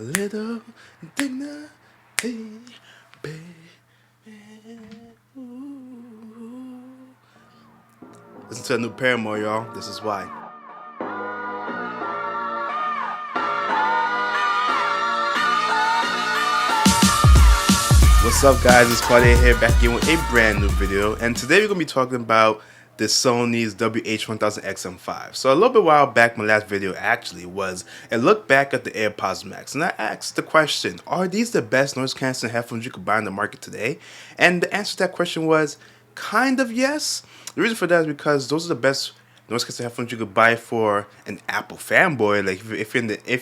a little dignity, baby. Listen to a new Paramore, y'all. This is why. What's up, guys? It's Claudia here, back again with a brand new video, and today we're gonna be talking about the Sony's WH-1000XM5. So a little bit while back, my last video actually was a look back at the AirPods Max, and I asked the question: are these the best noise-canceling headphones you could buy in the market today? And the answer to that question was kind of yes. The reason for that is because those are the best noise canceling headphones you could buy for an Apple fanboy. Like if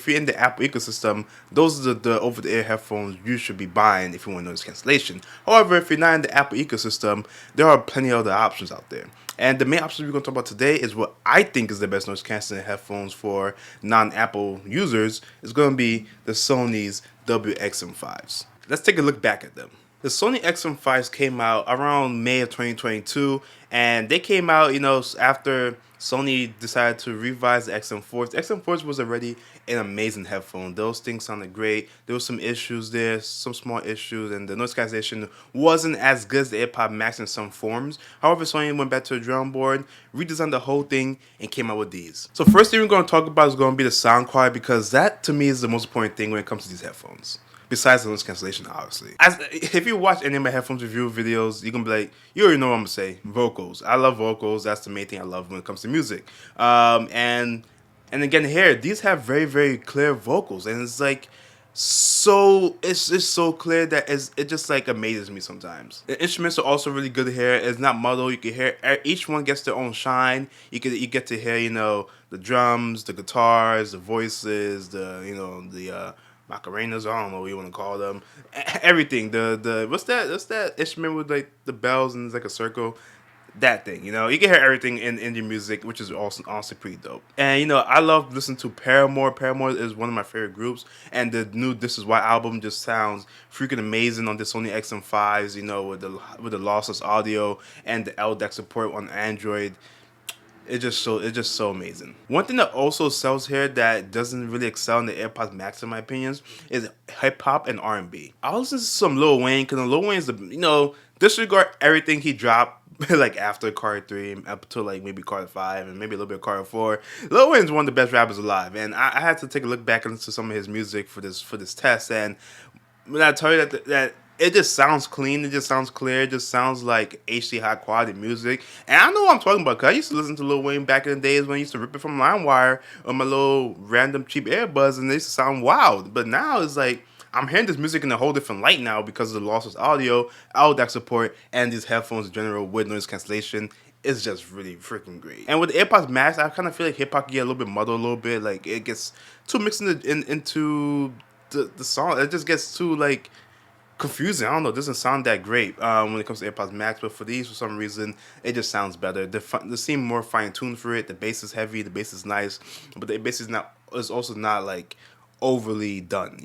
you're in the Apple ecosystem, those are the over the ear headphones you should be buying if you want noise cancellation. However, if you're not in the Apple ecosystem, there are plenty of other options out there. And the main option we're going to talk about today is what I think is the best noise cancelling headphones for non-Apple users. Is going to be the Sony's WX-M5s. Let's take a look back at them. The Sony XM5s came out around May of 2022, and they came out, after Sony decided to revise the XM4s. The XM4s was already an amazing headphone. Those things sounded great. There were some issues there, some small issues, and the noise cancellation wasn't as good as the AirPod Max in some forms. However, Sony went back to the drawing board, redesigned the whole thing, and came out with these. So first thing we're going to talk about is going to be the sound quality, because that, to me, is the most important thing when it comes to these headphones. Besides the noise cancellation, obviously. If you watch any of my headphones review videos, you can be like, you already know what I'm gonna say. Vocals. I love vocals. That's the main thing I love when it comes to music. And again here, these have very, very clear vocals, and it's like it's just so clear that it just like amazes me sometimes. The instruments are also really good here. It's not muddled. You can hear each one gets their own shine. You get to hear the drums, the guitars, the voices, the Macarenas, I don't know what you want to call them. Everything. The what's that instrument with like the bells and it's like a circle? That thing, you can hear everything in indie music, which is also honestly pretty dope. And I love listening to Paramore. Paramore is one of my favorite groups, and the new This Is Why album just sounds freaking amazing on the Sony XM5s. With the lossless audio and the LDAC support on Android. It's just so amazing. One thing that also sells here that doesn't really excel in the AirPods Max, in my opinions, is hip hop and R&B. I'll listen to some Lil Wayne, because Lil Wayne's disregard everything he dropped like after Carter 3 up to like maybe Carter 5 and maybe a little bit of Carter 4. Lil Wayne's one of the best rappers alive, and I had to take a look back into some of his music for this test, and when I tell you that it just sounds clean, it just sounds clear, it just sounds like HD high quality music. And I know what I'm talking about, because I used to listen to Lil Wayne back in the days when I used to rip it from LimeWire on my little random cheap earbuds, and they used to sound wild. But now it's like I'm hearing this music in a whole different light now because of the lossless audio, LDAC support, and these headphones in general with noise cancellation. It's just really freaking great. And with the AirPods Max, I kind of feel like hip hop can get a little bit muddled a little bit. Like it gets too mixed into the song. It just gets too like confusing. I don't know. It doesn't sound that great when it comes to AirPods Max, but for these, for some reason, it just sounds better. They seem more fine tuned for it. The bass is heavy. The bass is nice, but the bass is also not like overly done.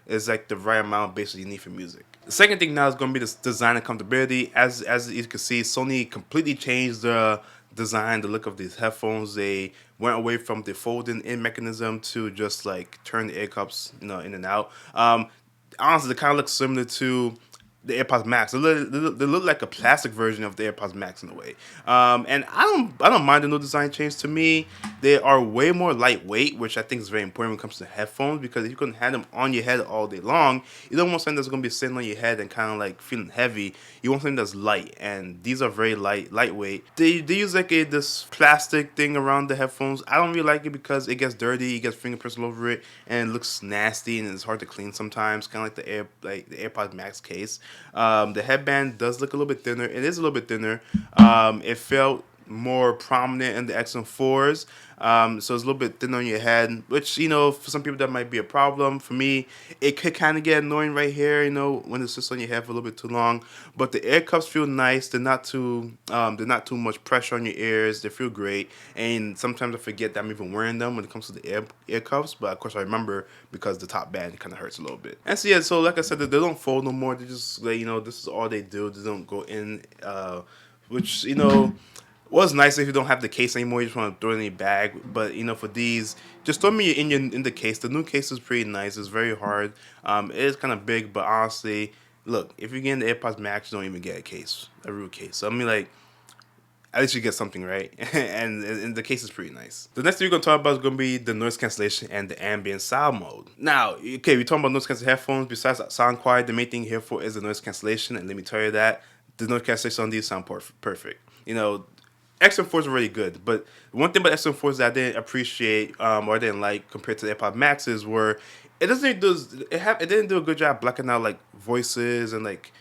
It's like the right amount of bass that you need for music. The second thing now is going to be the design and comfortability. As you can see, Sony completely changed the design, the look of these headphones. They went away from the folding in mechanism to just like turn the ear cups, in and out. Honestly, they kind of look similar to the AirPods Max. They look like a plastic version of the AirPods Max in a way. And I don't mind the new design change. To me, they are way more lightweight, which I think is very important when it comes to headphones, because if you can have them on your head all day long, you don't want something that's going to be sitting on your head and kind of like feeling heavy. You want something that's light, and these are very lightweight. They use like this plastic thing around the headphones. I don't really like it because it gets dirty, it gets fingerprints all over it, and it looks nasty, and it's hard to clean sometimes, kind of like the AirPods Max case. The headband does look a little bit thinner. It is a little bit thinner. It felt more prominent in the XM4s. So it's a little bit thin on your head, which, for some people that might be a problem. For me, it could kind of get annoying right here, when it sits on your head for a little bit too long. But the ear cups feel nice. They're not too much pressure on your ears. They feel great. And sometimes I forget that I'm even wearing them when it comes to the ear cups. But of course I remember because the top band kind of hurts a little bit. And so like I said, they don't fold no more. They just this is all they do. They don't go in, which Was nice if you don't have the case anymore. You just want to throw it in your bag. But for these, just throw me in the case. The new case is pretty nice. It's very hard. It is kind of big, but honestly, look, if you're getting the AirPods Max, you don't even get a real case. So I mean, like, at least you get something, right? and the case is pretty nice. The next thing we're gonna talk about is gonna be the noise cancellation and the ambient sound mode. Now, okay, we're talking about noise cancellation headphones. Besides sound quiet, the main thing here for is the noise cancellation, and let me tell you that the noise cancellation on these sound perfect. XM4 is already good, but one thing about XM4 is that I didn't appreciate or I didn't like compared to the AirPod Maxes were it didn't do a good job blocking out like voices and like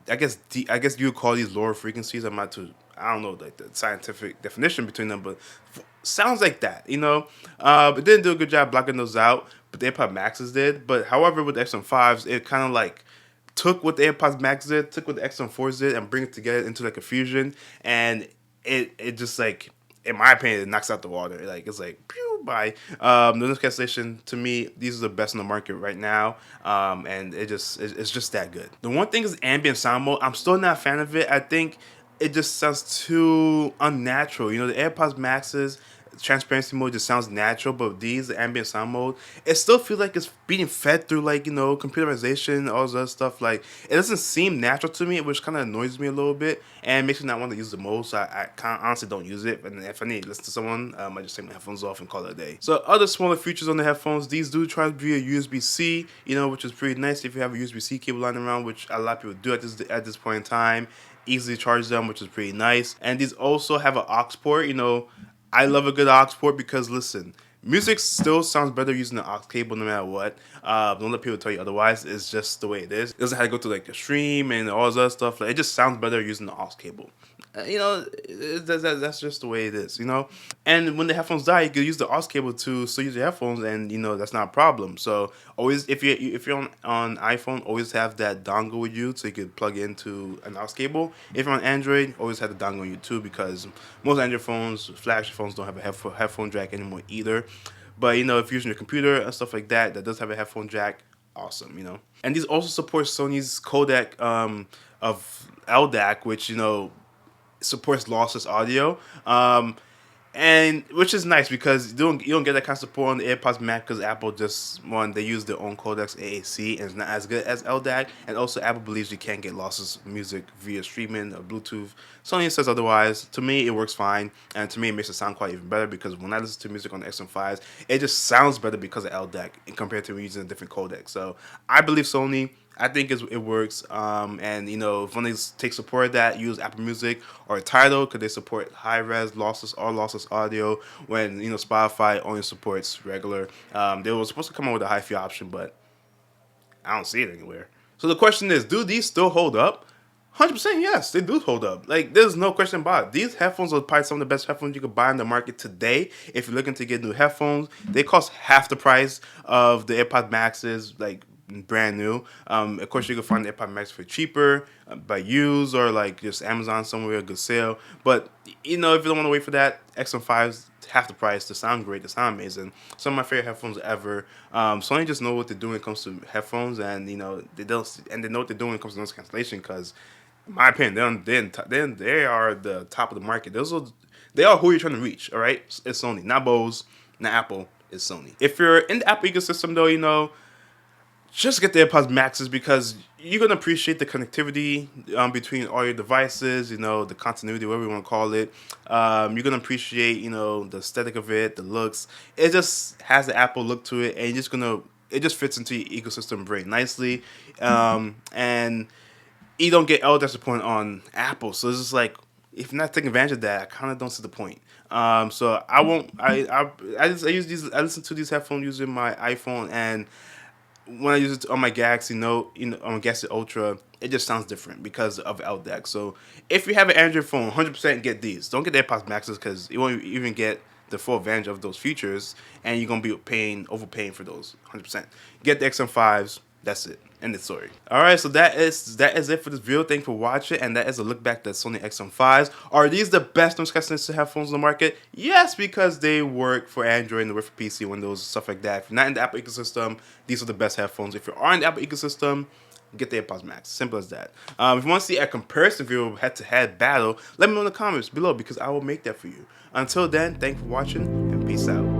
I guess you would call these lower frequencies. I don't know like the scientific definition between them, but sounds like that, It didn't do a good job blocking those out, but the AirPod Maxes did. But however, with the XM5s, it kind of like took what the AirPods Max did, took what the XM4s did, and bring it together into like a fusion, and it just like, in my opinion, it knocks out the water. Like it's like pew bye. The noise cancellation to me, these are the best in the market right now, and it's just that good. The one thing is ambient sound mode. I'm still not a fan of it. I think it just sounds too unnatural. The AirPods Maxes transparency mode just sounds natural, but these the ambient sound mode, it still feels like it's being fed through like computerization, all this other stuff. Like it doesn't seem natural to me, which kind of annoys me a little bit and makes me not want to use the most. So I kind of honestly don't use it, and if I need to listen to someone, I just take my headphones off and call it a day. So other smaller features on the headphones, these do try to be a USB-C, which is pretty nice if you have a USB-C cable lying around, which a lot of people do at this point in time. Easily charge them, which is pretty nice. And these also have an aux port. I love a good aux port because listen, music still sounds better using the aux cable no matter what. Don't let people tell you otherwise. It's just the way it is. It doesn't have to go through like a stream and all this other stuff. Like, it just sounds better using the aux cable. That's just the way it is. And when the headphones die, you can use the aux cable to still use your headphones, and that's not a problem. So always, if you're on iPhone, always have that dongle with you so you can plug into an aux cable. If you're on Android, always have the dongle with you too, because most Android phones, flagship phones, don't have a headphone jack anymore either. But if you're using your computer and stuff like that does have a headphone jack, awesome. And these also support Sony's codec of LDAC, which supports lossless audio, and which is nice because you don't get that kind of support on the AirPods Max because Apple they use their own codecs AAC, and it's not as good as LDAC, and also Apple believes you can't get lossless music via streaming or Bluetooth. Sony says otherwise. To me, it works fine, and to me, it makes the sound quality even better because when I listen to music on the XM5s, it just sounds better because of LDAC compared to using a different codec. So I believe Sony. I think it works, and if when they take support of that, use Apple Music or Tidal, because they support high res, lossless audio. When Spotify only supports regular. They were supposed to come out with a hi-fi option, but I don't see it anywhere. So the question is, do these still hold up? 100% yes, they do hold up. Like, there's no question about it. These headphones are probably some of the best headphones you could buy in the market today. If you're looking to get new headphones, they cost half the price of the AirPods Maxes, like brand new. Of course, you can find the AirPods Max for cheaper by use or like just Amazon somewhere, a good sale. But if you don't want to wait for that, XM5's half the price. They sound great. They sound amazing. Some of my favorite headphones ever. Sony just know what they're doing when it comes to headphones, and they know what they're doing when it comes to noise cancellation. Because in my opinion, they are the top of the market. They are who you're trying to reach. All right, it's Sony, not Bose, not Apple. It's Sony. If you're in the Apple ecosystem, though, just get the AirPods Maxes because you're gonna appreciate the connectivity between all your devices. The continuity, whatever you want to call it. You're gonna appreciate the aesthetic of it, the looks. It just has the Apple look to it, and it just fits into your ecosystem very nicely. And you don't get LDAC support on Apple, so it's just like, if you're not taking advantage of that, I kind of don't see the point. So I won't. I use these. I listen to these headphones using my iPhone, and when I use it on my Galaxy Note, on Galaxy Ultra, it just sounds different because of LDAC. So if you have an Android phone, 100% get these. Don't get the AirPods Maxes because you won't even get the full advantage of those features, and you're gonna be overpaying for those. 100%. Get the XM5s. That's it. End the story. Alright, so that is it for this video. Thank you for watching, and that is a look back at the Sony XM5s. Are these the best noise cancellation headphones on the market? Yes, because they work for Android and they work for PC, Windows, stuff like that. If you're not in the Apple ecosystem, these are the best headphones. If you are in the Apple ecosystem, get the AirPods Max. Simple as that. If you want to see a comparison video, head-to-head battle, let me know in the comments below because I will make that for you. Until then, thanks for watching and peace out.